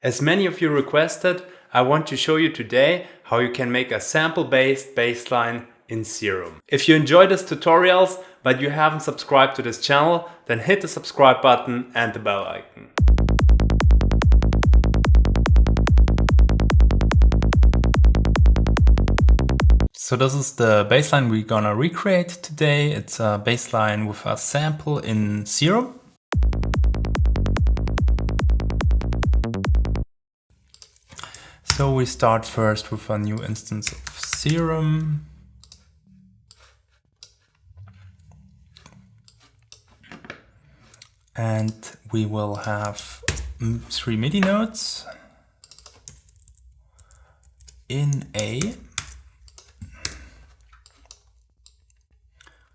As many of you requested, I want to show you today how you can make a sample-based bass line in Serum. If you enjoy these tutorials, but you haven't subscribed to this channel, then hit the subscribe button and the bell icon. So this is the bass line we're gonna recreate today. It's a bass line with a sample in Serum. So we start first with a new instance of Serum. And we will have 3 Midi notes in A.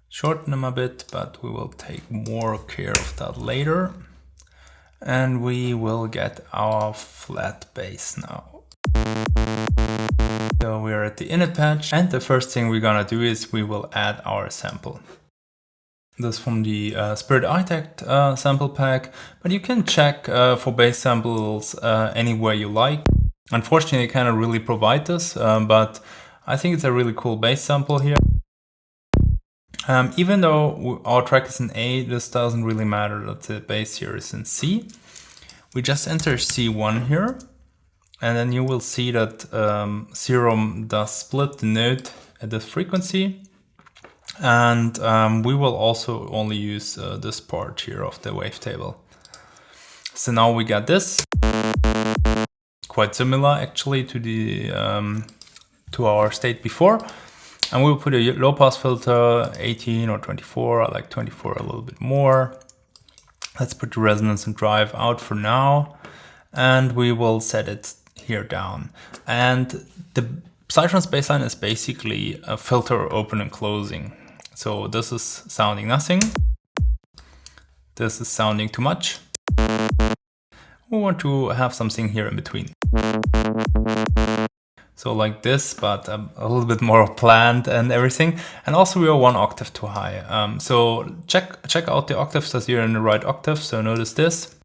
Shorten them a bit, but we will take more care of that later. And we will get our flat bass now. So we're at the init patch, and the first thing we're gonna do is we will add our sample. This is from the Spirit Architect sample pack, but you can check for bass samples anywhere you like. Unfortunately, I cannot really provide this, but I think it's a really cool bass sample here. Even though our track is in A, this doesn't really matter that the bass here is in C. We just enter C1 here, and then you will see that Serum does split the note at this frequency. And we will also only use this part here of the wavetable. So now we got this, quite similar actually to the to our state before. And we'll put a low pass filter, 18 or 24. I like 24 a little bit more. Let's put the resonance and drive out for now, and we will set it here down. And the Psytrance Bassline is basically a filter open and closing. So this is sounding nothing. This is sounding too much. We want to have something here in between. So like this, but a little bit more planned and everything. And also we are 1 octave too high. So check out the octaves that you're in the right octave. So notice this.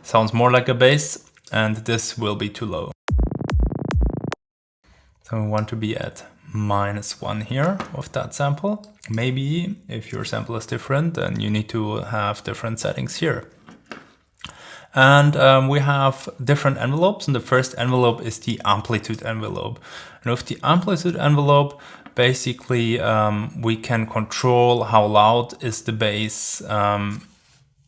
Sounds more like a bass, and this will be too low. So we want to be at -1 here of that sample. Maybe if your sample is different, then you need to have different settings here. And we have different envelopes, and the first envelope is the amplitude envelope. And with the amplitude envelope, basically we can control how loud is the bass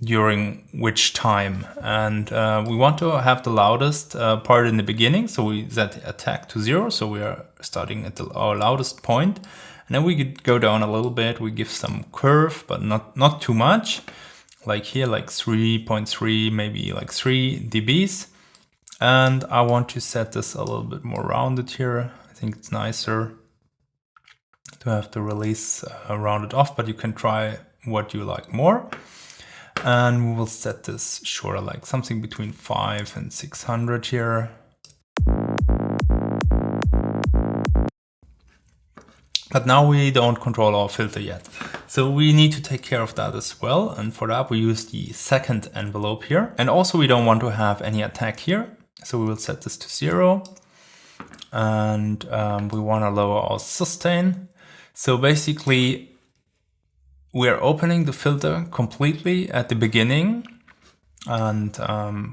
during which time. And we want to have the loudest part in the beginning, so we set the attack to 0, so we are starting at our loudest point. And then we could go down a little bit, we give some curve, but not too much. Like here, like 3.3, maybe like 3 dBs. And I want to set this a little bit more rounded here. I think it's nicer to have the release rounded off, but you can try what you like more. And we will set this shorter, like something between 5 and 600 here. But now we don't control our filter yet. So we need to take care of that as well. And for that we use the second envelope here. And also we don't want to have any attack here. So we will set this to 0. And we want to lower our sustain. So basically we are opening the filter completely at the beginning. And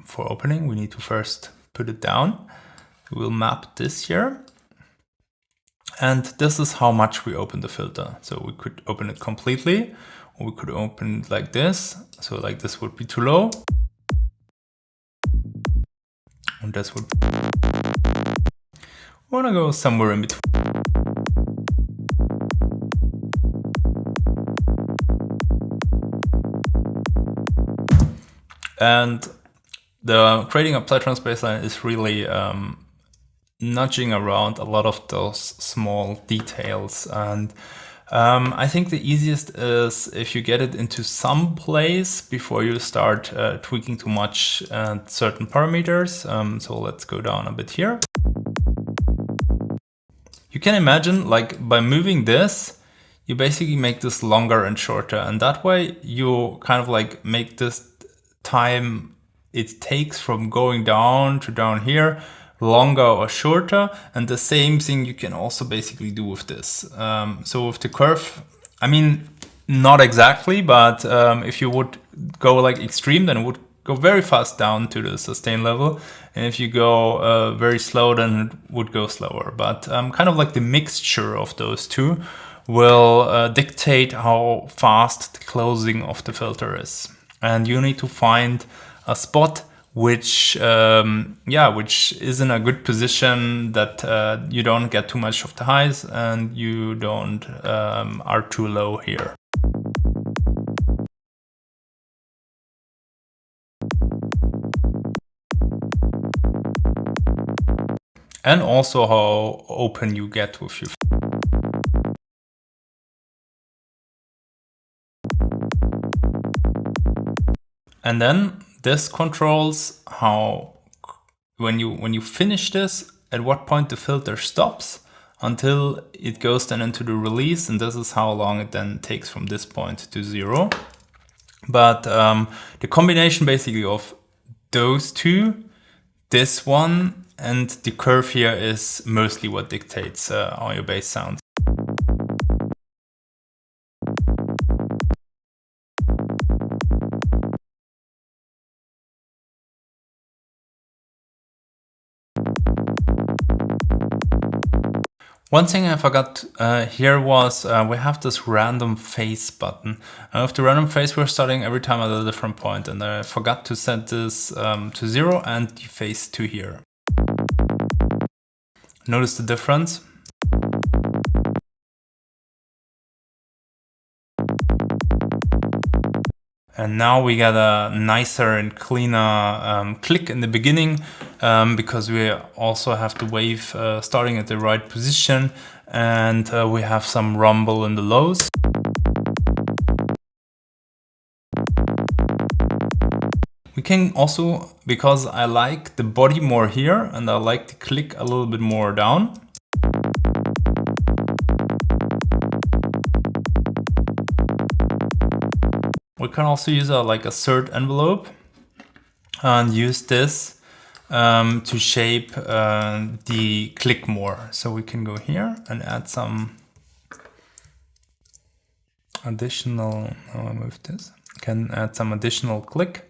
for opening, we need to first put it down. We will map this here. And this is how much we open the filter. So we could open it completely, or we could open it like this. So like this would be too low. And this would... We want to go somewhere in between. And creating a Psytrance bassline is really nudging around a lot of those small details. And I think the easiest is if you get it into some place before you start tweaking too much certain parameters. So let's go down a bit here. You can imagine, like, by moving this, you basically make this longer and shorter, and that way you kind of like make this time it takes from going down to down here, longer or shorter. And the same thing you can also basically do with this. So with the curve, I mean, not exactly, but if you would go like extreme, then it would go very fast down to the sustain level. And if you go very slow, then it would go slower. But kind of like the mixture of those two will dictate how fast the closing of the filter is. And you need to find a spot which which is in a good position, that you don't get too much of the highs and you don't are too low here. And also how open you get with your. And then this controls how, when you finish this, at what point the filter stops until it goes then into the release, and this is how long it then takes from this point to 0. But the combination basically of those two, this one, and the curve here is mostly what dictates how your bass sounds. One thing I forgot here was we have this random phase button. With the random phase, we're starting every time at a different point, and I forgot to set this to 0 and the phase to here. Notice the difference? And now we get a nicer and cleaner click in the beginning, because we also have the wave starting at the right position, and we have some rumble in the lows. We can also, because I like the body more here and I like the click a little bit more down, we can also use like a third envelope and use this to shape the click more. So we can go here and add some additional, I'll move this, can add some additional click.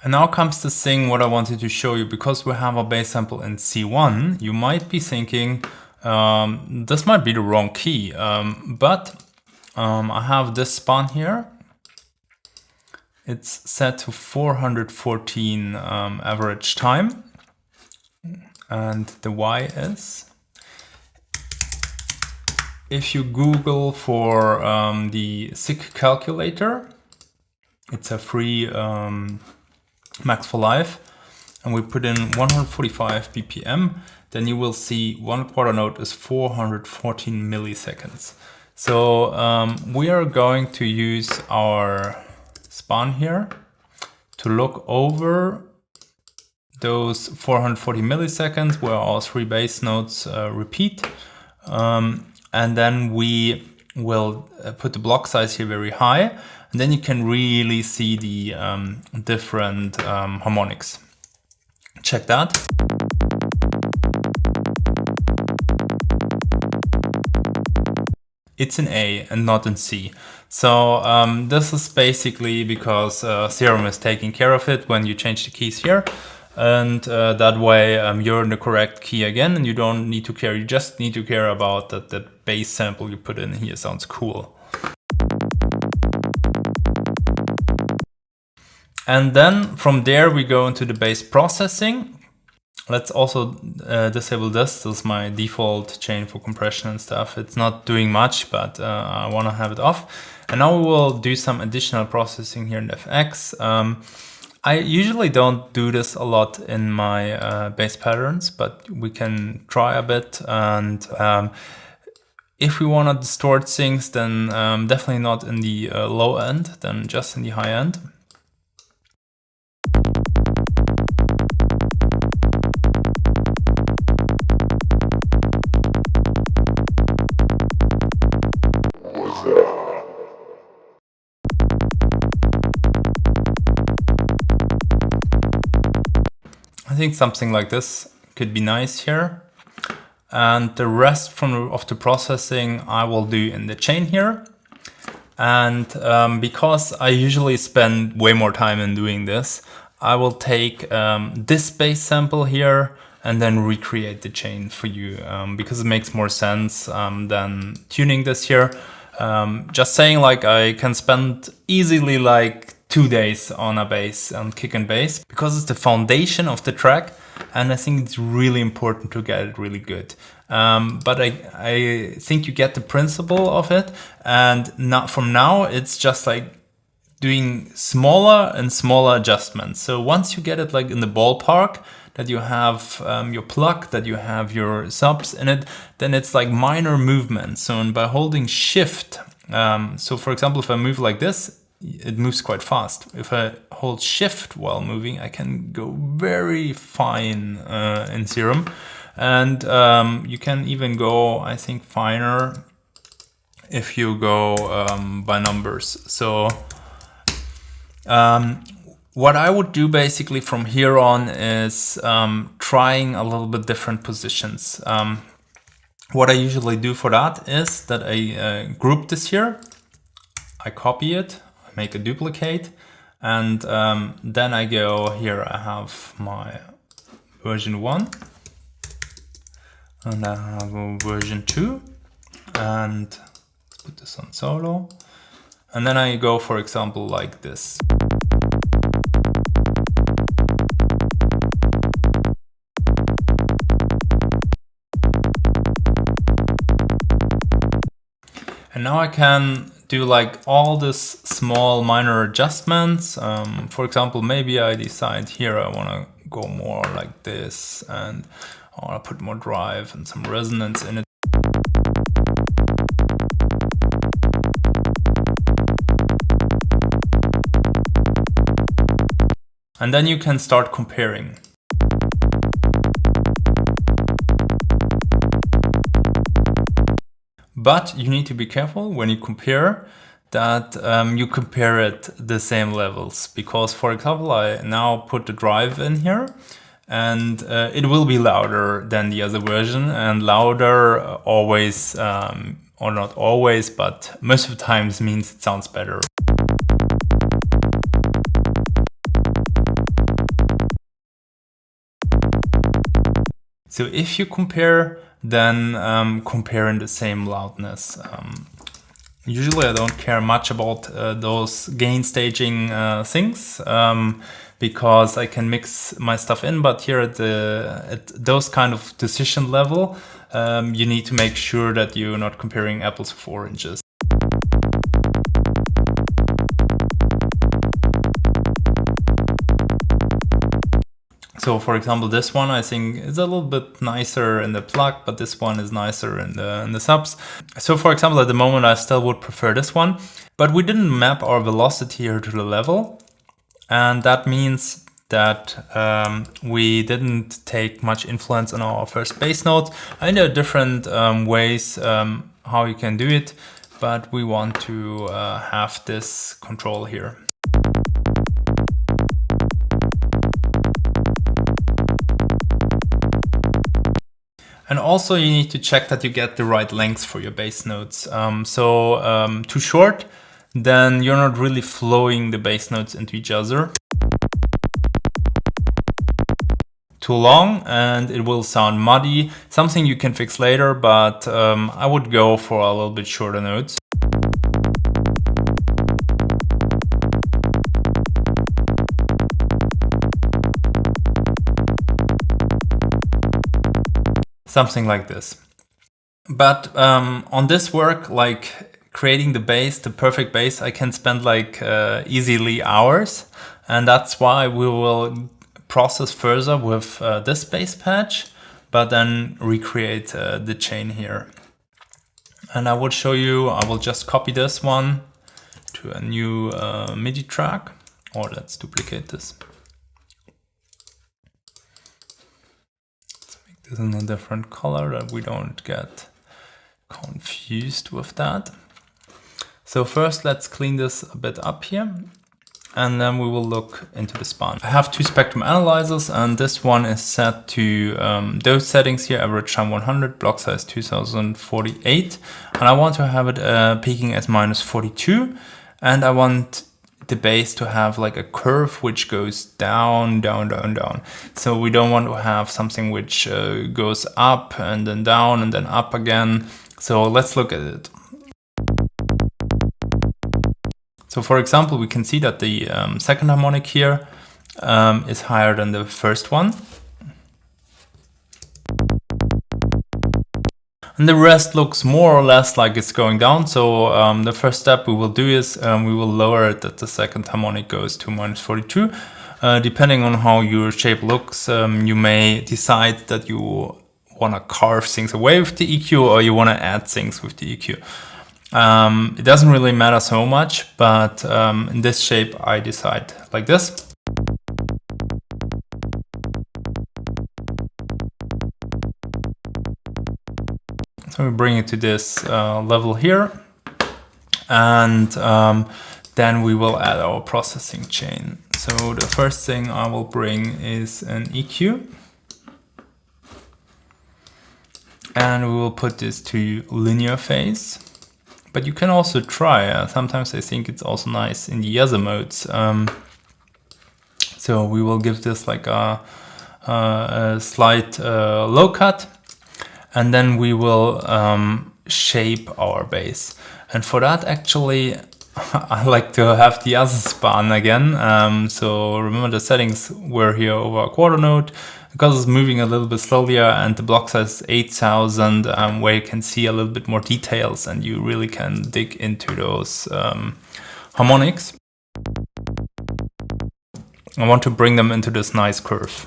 And now comes the thing what I wanted to show you. Because we have a bass sample in C1, you might be thinking this might be the wrong key, but I have this span here. It's set to 414 average time, and the Y is, if you Google for the SIG calculator, it's a free Max for Live, and we put in 145 BPM, then you will see 1/4 note is 414 milliseconds. So we are going to use our span here to look over those 440 milliseconds where our 3 bass notes repeat, and then we will put the block size here very high. And then you can really see the different harmonics. Check that. It's in A and not in C. So this is basically because Serum is taking care of it when you change the keys here. And that way you're in the correct key again, and you don't need to care. You just need to care about that the bass sample you put in here sounds cool. And then from there we go into the bass processing. Let's also disable this. This is my default chain for compression and stuff. It's not doing much, but I want to have it off. And now we will do some additional processing here in FX. I usually don't do this a lot in my bass patterns, but we can try a bit. And if we want to distort things, then definitely not in the low end, then just in the high end. I think something like this could be nice here. And the rest of the processing I will do in the chain here. And because I usually spend way more time in doing this, I will take this bass sample here and then recreate the chain for you, because it makes more sense than tuning this here. Just saying, like, I can spend easily like 2 days on a bass, on kick and bass, because it's the foundation of the track, and I think it's really important to get it really good. But I think you get the principle of it, and not from now it's just like doing smaller and smaller adjustments. So once you get it like in the ballpark, that you have your pluck, that you have your subs in it, then it's like minor movements. So and by holding shift, so for example, if I move like this, it moves quite fast. If I hold shift while moving, I can go very fine in Serum. And you can even go, I think, finer if you go by numbers. So what I would do basically from here on is trying a little bit different positions. What I usually do for that is that I group this here, I copy it, I make a duplicate, and then I go here, I have my version 1, and I have a version 2, and let's put this on solo, and then I go, for example, like this. And now I can do like all this small minor adjustments. For example, maybe I decide here I want to go more like this, and I want to put more drive and some resonance in it. And then you can start comparing. But you need to be careful when you compare that you compare it the same levels, because, for example, I now put the drive in here, and it will be louder than the other version, and louder always, or not always, but most of the times means it sounds better. So if you compare, then compare in the same loudness. Usually I don't care much about those gain staging things, because I can mix my stuff in, but here at those kind of decision level, you need to make sure that you're not comparing apples with oranges. So for example, this one I think is a little bit nicer in the pluck, but this one is nicer in the subs. So for example, at the moment I still would prefer this one, but we didn't map our velocity here to the level. And that means that we didn't take much influence on our first bass note. And there are different ways how you can do it, but we want to have this control here. And also you need to check that you get the right length for your bass notes. Too short, then you're not really flowing the bass notes into each other. Too long and it will sound muddy. Something you can fix later, but I would go for a little bit shorter notes. Something like this. But on this work, like creating the bass, the perfect bass, I can spend like easily hours. And that's why we will process further with this bass patch, but then recreate the chain here. And I will show you, I will just copy this one to a new MIDI track, or let's duplicate this. Let's make this in a different color that we don't get confused with that. So first let's clean this a bit up here, and then we will look into the span. I have two spectrum analyzers, and this one is set to those settings here, average time 100, block size 2048, and I want to have it peaking as -42, and I want the bass to have like a curve which goes down, down, down, down. So we don't want to have something which goes up and then down and then up again. So let's look at it. So for example, we can see that the second harmonic here is higher than the first one. And the rest looks more or less like it's going down. So the first step we will do is we will lower it that the second harmonic goes to -42. Depending on how your shape looks, you may decide that you want to carve things away with the EQ, or you want to add things with the EQ. It doesn't really matter so much, but in this shape I decide like this. So we bring it to this level here, and then we will add our processing chain. So the first thing I will bring is an EQ, and we will put this to linear phase. But you can also try, sometimes I think it's also nice in the other modes. So we will give this like a slight low cut, and then we will shape our bass. And for that, actually, I like to have the other span again. So remember the settings were here over a quarter note, because it's moving a little bit slower, and the block size is 8000, where you can see a little bit more details and you really can dig into those harmonics. I want to bring them into this nice curve.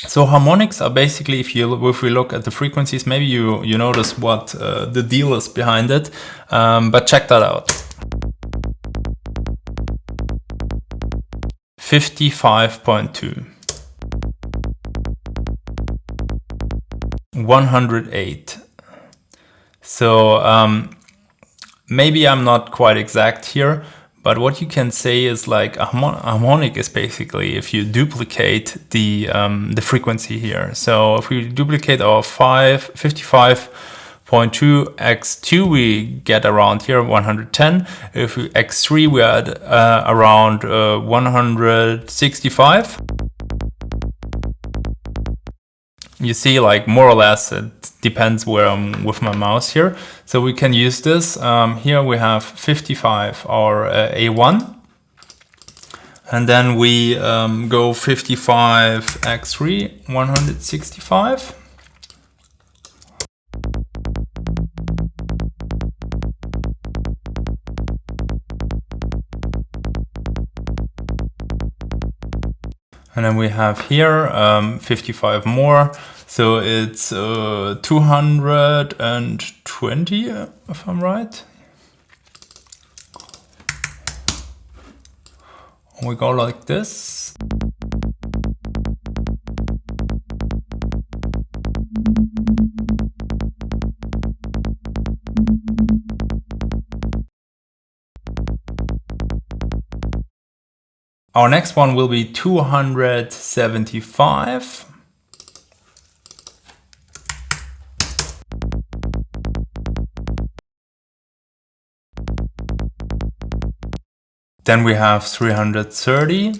So harmonics are basically, if we look at the frequencies, maybe you notice what the deal is behind it, but check that out. 55.2, 108. So maybe I'm not quite exact here, but what you can say is like a harmonic is basically if you duplicate the frequency here. So if we duplicate our 55.2 x2, we get around here 110. If we x3, we are at around 165. You see, like more or less, it depends where I'm with my mouse here. So we can use this. Here we have 55, our A1. And then we go 55 x3, 165. And then we have here 55 more, so it's 220, if I'm right. We go like this. Our next one will be 275. Then we have 330.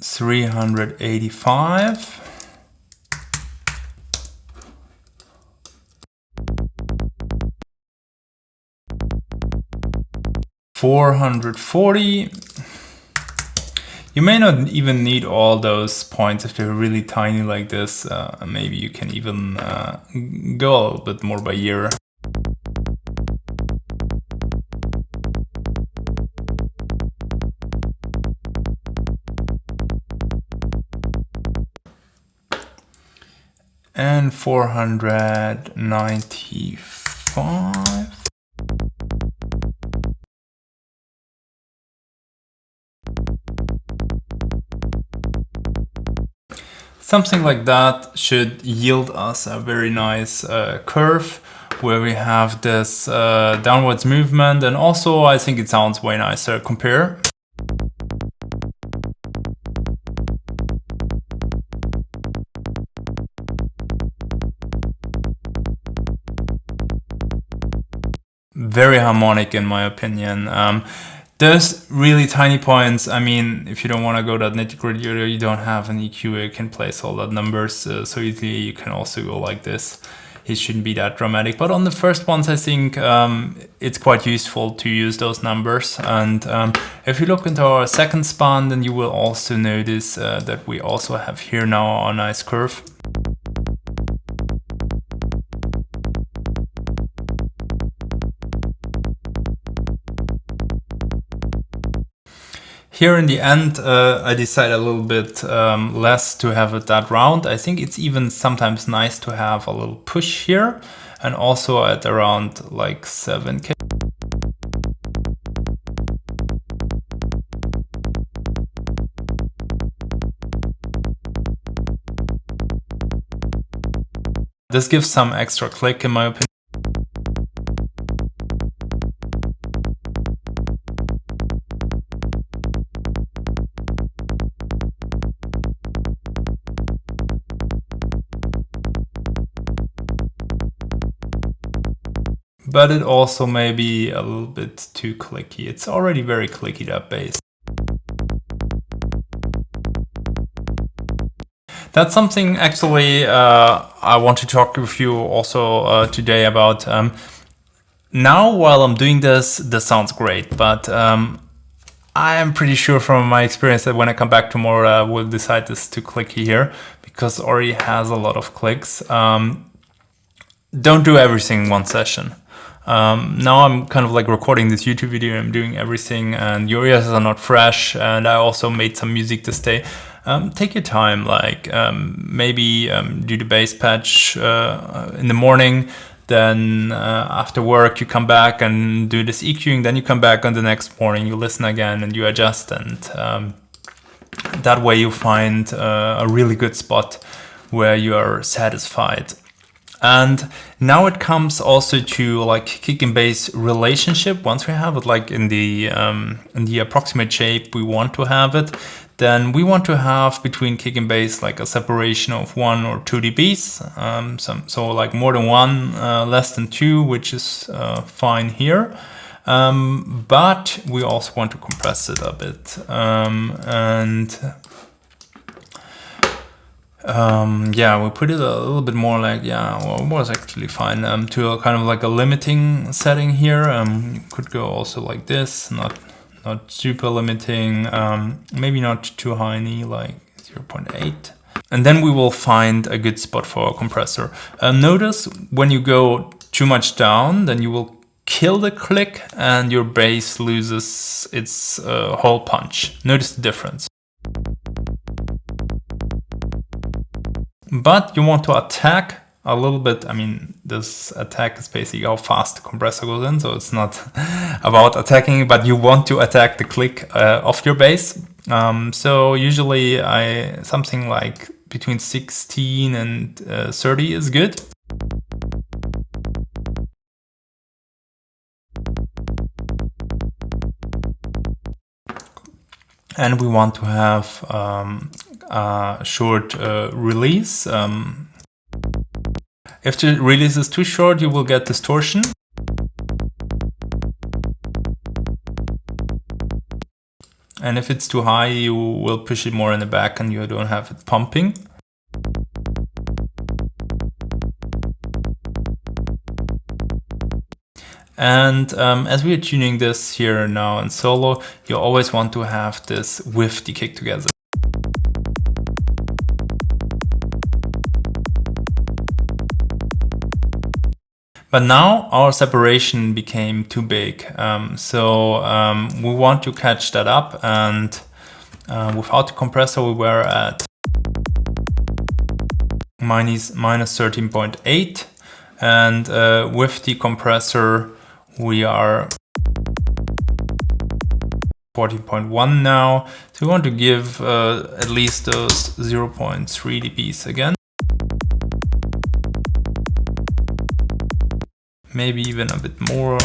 $385. 440. You may not even need all those points if they're really tiny like this. Maybe you can even go a little bit more by ear. And 495. Something like that should yield us a very nice curve where we have this downwards movement, and also I think it sounds way nicer. Compare. Very harmonic in my opinion. There's really tiny points. I mean, if you don't want to go that nitty-gritty, you don't have an EQ where you can place all that numbers so easily. You can also go like this. It shouldn't be that dramatic. But on the first ones, I think it's quite useful to use those numbers. And if you look into our second span, then you will also notice that we also have here now a nice curve. Here in the end, I decided a little bit less to have it that round. I think it's even sometimes nice to have a little push here, and also at around like 7K. This gives some extra click in my opinion. But it also may be a little bit too clicky. It's already very clicky, that bass. That's something actually I want to talk with you also today about. Now while I'm doing this sounds great, but I am pretty sure from my experience that when I come back tomorrow I will decide this too clicky here, because it already has a lot of clicks. Don't do everything in one session. Now I'm kind of like recording this YouTube video, I'm doing everything and your ears are not fresh, and I also made some music this day. Take your time, like maybe do the bass patch in the morning, then after work you come back and do this EQing, then you come back on the next morning, you listen again and you adjust, and that way you find a really good spot where you are satisfied. And now it comes also to like kick and bass relationship. Once we have it like in the approximate shape we want to have it, then we want to have between kick and bass like a separation of 1 or 2 dBs. So like more than 1, less than 2, which is fine here. But we also want to compress it a bit. Yeah, we put it a little bit more like, yeah, well, it was actually fine, to a kind of like a limiting setting here. You could go also like this, not super limiting, maybe not too high, like 0.8. And then we will find a good spot for our compressor. Notice when you go too much down, then you will kill the click and your bass loses its whole punch. Notice the difference. But you want to attack a little bit. I mean, this attack is basically how fast the compressor goes in, so it's not about attacking, but you want to attack the click of your bass. So usually something like between 16 and 30 is good. And we want to have a short release. If the release is too short, you will get distortion. And if it's too high, you will push it more in the back and you don't have it pumping. And as we are tuning this here now in solo, you always want to have this with the kick together. But now our separation became too big, so we want to catch that up, and without the compressor we were at minus 13.8, and with the compressor we are 14.1 now, so we want to give at least those 0.3 dBs again. Maybe even a bit more.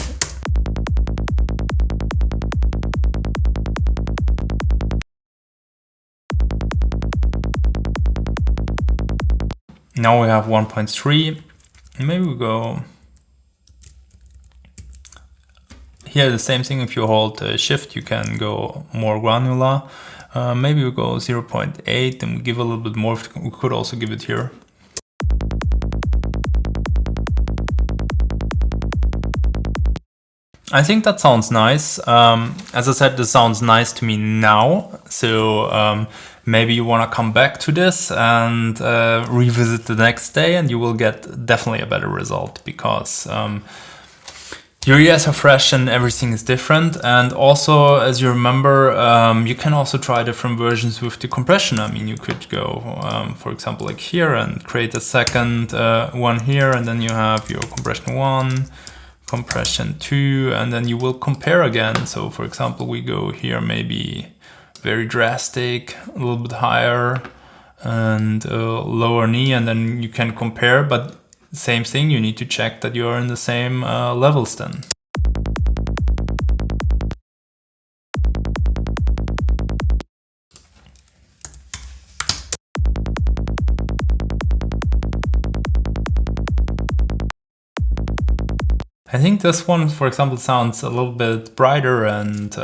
Now we have 1.3. Maybe we go here, the same thing. If you hold shift, you can go more granular. Maybe we go 0.8 and we give a little bit more. We could also give it here. I think that sounds nice. As I said, this sounds nice to me now. So maybe you want to come back to this and revisit the next day, and you will get definitely a better result, because your ears are fresh and everything is different. And also, as you remember, you can also try different versions with the compression. I mean, you could go, for example, like here and create a second one here, and then you have your compression 1, compression 2, and then you will compare again. So for example, we go here, maybe very drastic, a little bit higher, and lower knee, and then you can compare. But same thing, you need to check that you are in the same levels then. I think this one, for example, sounds a little bit brighter, and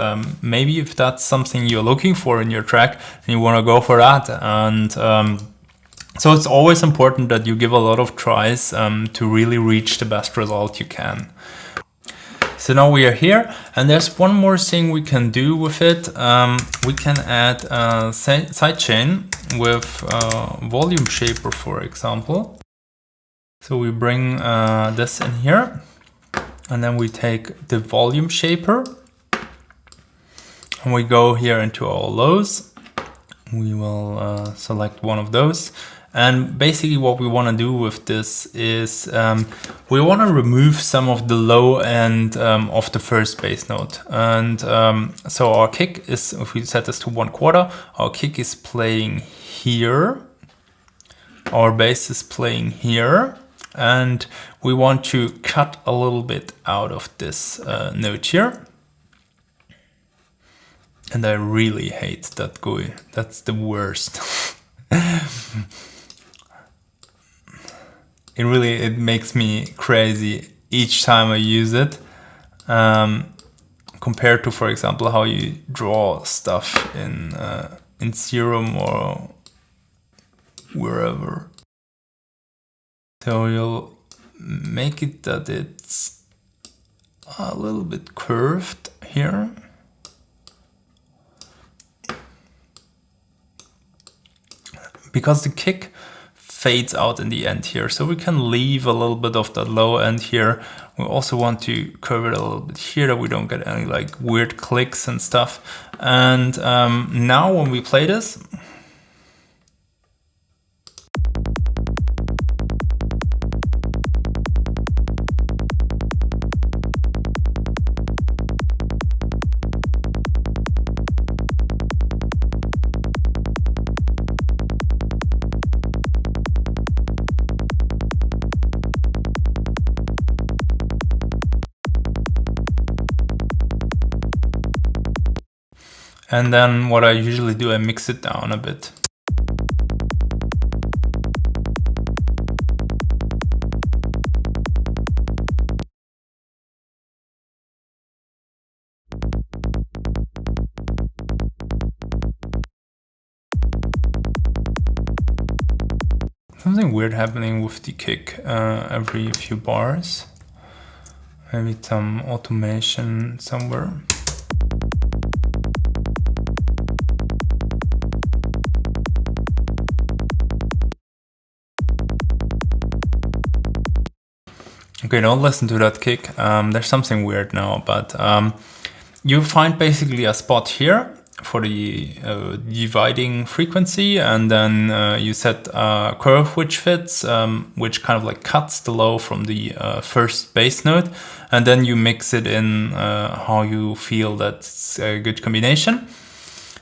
maybe if that's something you're looking for in your track, and you want to go for that. And so it's always important that you give a lot of tries to really reach the best result you can. So now we are here, and there's one more thing we can do with it. We can add a sidechain with volume shaper, for example. So we bring this in here. And then we take the volume shaper and we go here into our lows. We will select one of those. And basically what we want to do with this is we want to remove some of the low end of the first bass note. And so our kick is, if we set this to 1/4, our kick is playing here. Our bass is playing here. And we want to cut a little bit out of this note here. And I really hate that GUI. That's the worst. It makes me crazy each time I use it. Compared to, for example, how you draw stuff in Serum or wherever. So you'll make it that it's a little bit curved here. Because the kick fades out in the end here, so we can leave a little bit of that low end here. We also want to curve it a little bit here, that we don't get any like weird clicks and stuff. And now when we play this, and then what I usually do, I mix it down a bit. Something weird happening with the kick every few bars. maybe some automation somewhere. Okay, don't listen to that kick. There's something weird now, but you find basically a spot here for the dividing frequency, and then you set a curve which fits, which kind of like cuts the low from the first bass note, and then you mix it in how you feel that's a good combination.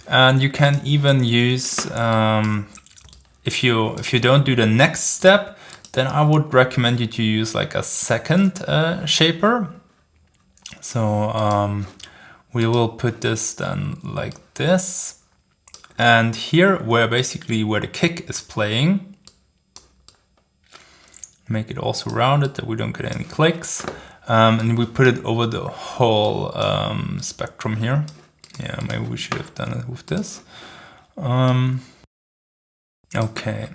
And you can even use, if you don't do the next step, then I would recommend you to use like a second shaper. So we will put this then like this. And here, where the kick is playing, make it also rounded that we don't get any clicks. And we put it over the whole spectrum here. Yeah, maybe we should have done it with this. Okay.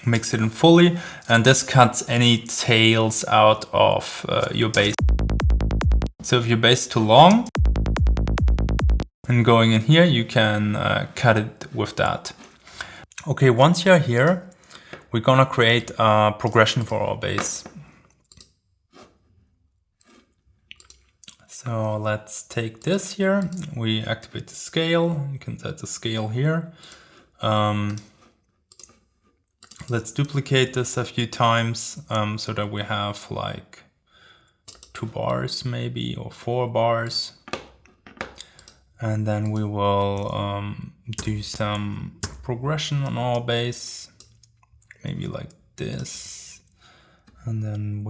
Mix it in fully, and this cuts any tails out of your bass. So if your bass is too long and going in here, you can cut it with that. Okay, once you're here, we're gonna create a progression for our bass. So let's take this here. We activate the scale. You can set the scale here. Let's duplicate this a few times so that we have like 2 bars maybe, or 4 bars. And then we will do some progression on our bass, maybe like this. And then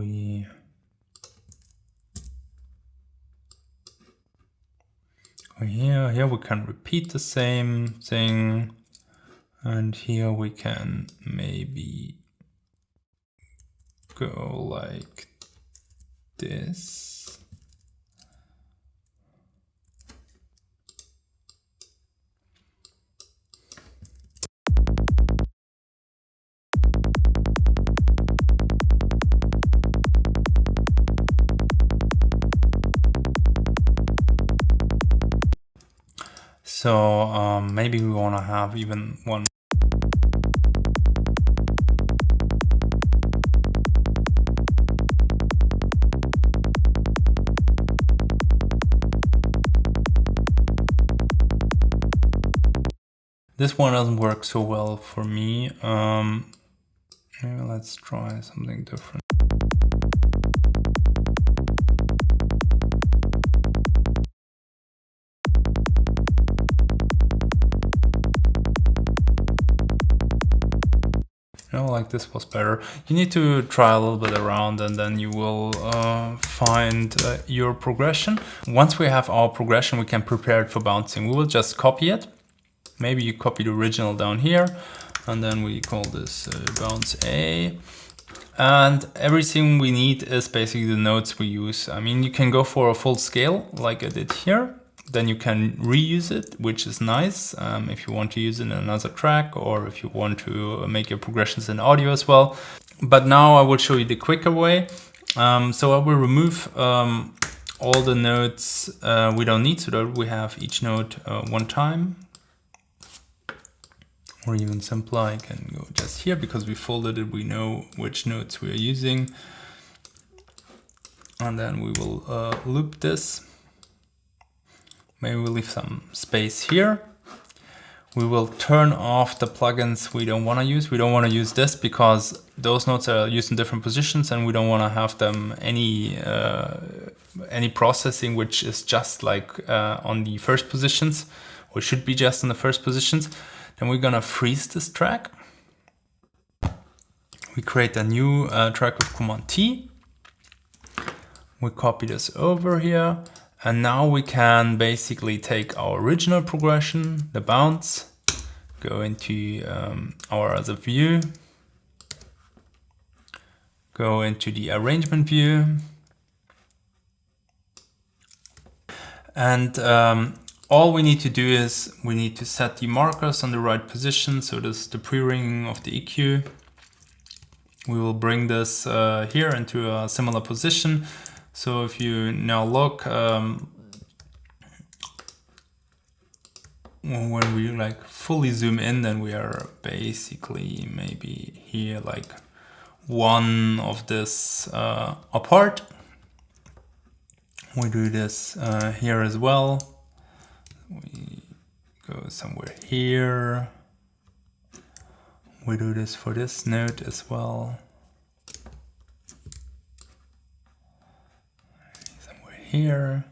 here we can repeat the same thing. And here we can maybe go like this. So maybe we want to have even one. This one doesn't work so well for me. Maybe let's try something different. Like this was better. You need to try a little bit around, and then you will find your progression. Once we have our progression, we can prepare it for bouncing. We will just copy it. Maybe you copy the original down here, and then we call this bounce A. And everything we need is basically the notes we use. I mean, you can go for a full scale like I did here. Then you can reuse it, which is nice if you want to use it in another track, or if you want to make your progressions in audio as well. But now I will show you the quicker way. So I will remove all the notes we don't need, so that we have each note one time. Or even simpler, I can go just here, because we folded it, we know which notes we are using. And then we will loop this. Maybe we'll leave some space here. We will turn off the plugins we don't want to use. We don't want to use this because those notes are used in different positions, and we don't want to have them any processing which is just like on the first positions, or should be just in the first positions. Then we're gonna freeze this track. We create a new track with Command T. We copy this over here. And now we can basically take our original progression, the bounce, go into our other view, go into the arrangement view, and all we need to do is we need to set the markers on the right position. So this is the pre-ringing of the EQ. We will bring this here into a similar position. So if you now look, when we like fully zoom in, then we are basically maybe here like one of this apart. We do this here as well. We go somewhere here. We do this for this note as well. Somewhere here.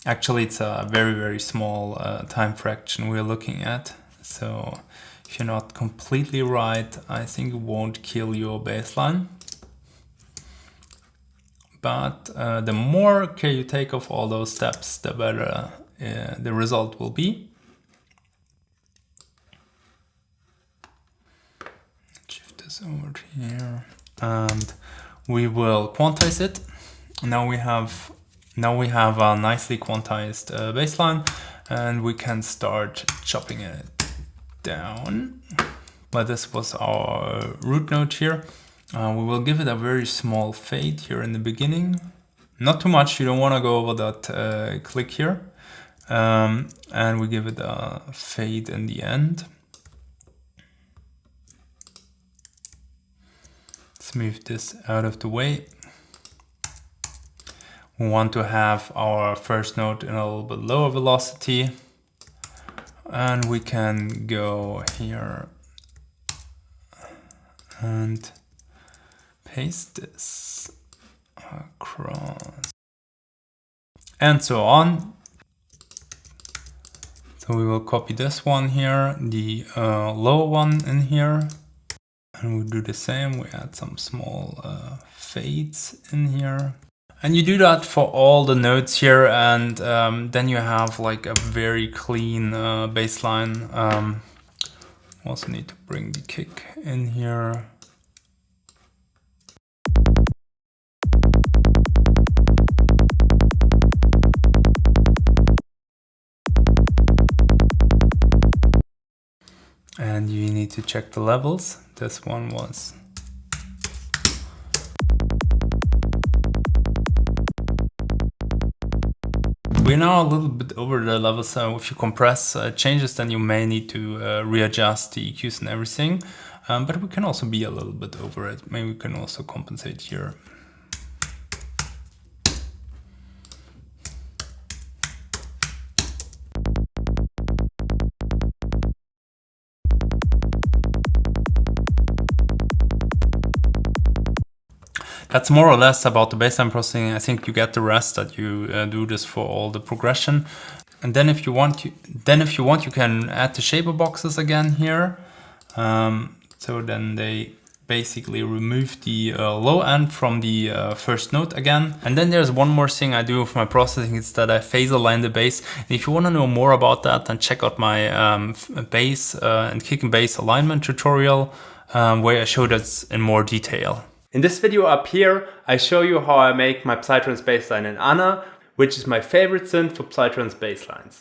Actually, it's a very, very small time fraction we're looking at. So if you're not completely right, I think it won't kill your bassline. But the more care you take of all those steps, the better the result will be. Shift this over here, and we will quantize it. Now we have a nicely quantized bassline, and we can start chopping it down. But this was our root note here. We will give it a very small fade here in the beginning. Not too much, you don't want to go over that click here. And we give it a fade in the end. Let's move this out of the way. We want to have our first note in a little bit lower velocity. And we can go here and paste this across and so on. So we will copy this one here, the lower one in here, and we do the same. We add some small fades in here. And you do that for all the notes here, and then you have like a very clean bass line. Also need to bring the kick in here. And you need to check the levels. This one was. We're now a little bit over the level, so if you compress changes, then you may need to readjust the EQs and everything. But we can also be a little bit over it. Maybe we can also compensate here. That's more or less about the bassline processing. I think you get the rest that you do this for all the progression. And then if you want, you can add the shaper boxes again here. So then they basically remove the low end from the first note again. And then there's one more thing I do with my processing, is that I phase align the bass. And if you want to know more about that, then check out my bass and kick and bass alignment tutorial, where I show that in more detail. In this video up here, I show you how I make my Psytrance bassline in Anna, which is my favorite synth for Psytrance basslines.